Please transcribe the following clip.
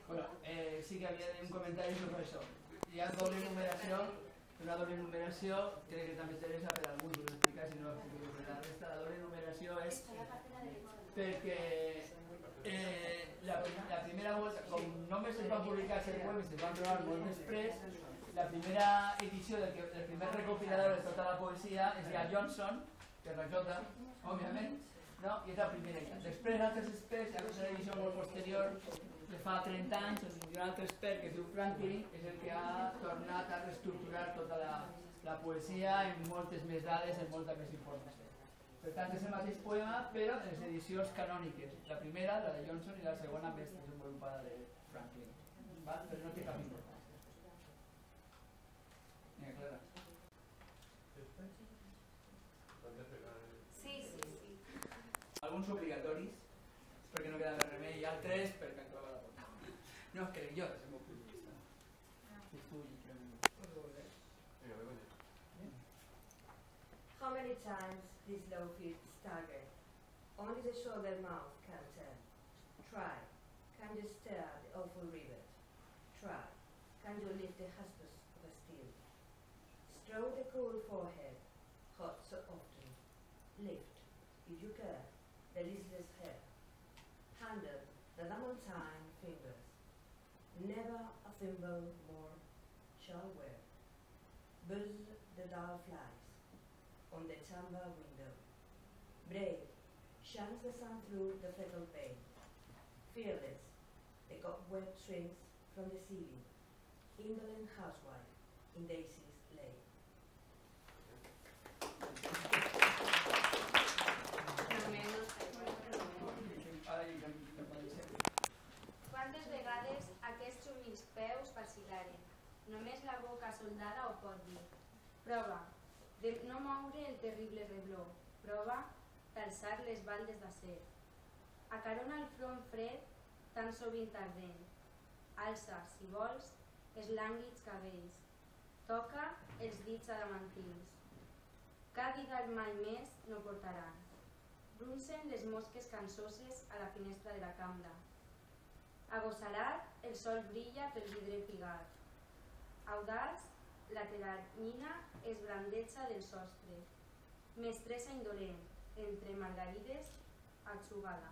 Bueno, sí que havia un comentari sobre això. Hi ha doble numeració, una doble numeració crec que també interessa per a algú, us ho explicar si no ho explico per la resta. La doble numeració és perquè la primera volta, com només es van publicar a web i es van trobar molt després, la primera edició del primer recopilador de tota la poesia és ja Johnson, per la Jota, òbviament, no? I és la primera. Després altres experts, hi ha una edició molt posterior, que fa 30 anys, un altre expert que es diu Franklin, és el que ha tornat a reestructurar tota la poesia en moltes més dades, en molta més informació. Per tant, és el mateix poema, però en les edicions canòniques. La primera, la de Johnson, i la segona més desenvolupada de Franklin. Però no té cap importància. Vinga, Clara. Sí. Alguns obligatoris, perquè no queda més remei, i altres perquè han clavat la porta. No, és que jo, és el meu punt de vista. How many times this low feet stagger? Only the shoulder mouth can tell. Try. Can you stir the awful river? Try. Can you lift the husband of steel? Stroke the cool forehead, hot so often. Lift, if you care, the listless hair. Handle the lamentine fingers. Never a thimble more shall wear. Buzz the dull flies on the chamber window. Brave, shines the sun through the fatal pane. Fearless, the cobweb shrinks from the ceiling. Indolent housewife in Daisy's lane. Quantes vegades aquests humils peus vacil·laren? Només la boca soldada ho pot dir. Prova de no moure el terrible rebló. Prova d'alçar les baldes d'acer. Acarona el front fred, tan sovint ardent. Alça, si vols, els lànguids cabells. Toca els dits adamantins. Càdiga mai més no portaran. Brunsen les mosques cansoses a la finestra de la cambra. Agossarat, el sol brilla pel vidre pigat. Audaç, la teranyina es brandeja del sostre. Mestressa indolent, entre margarides, atxugada.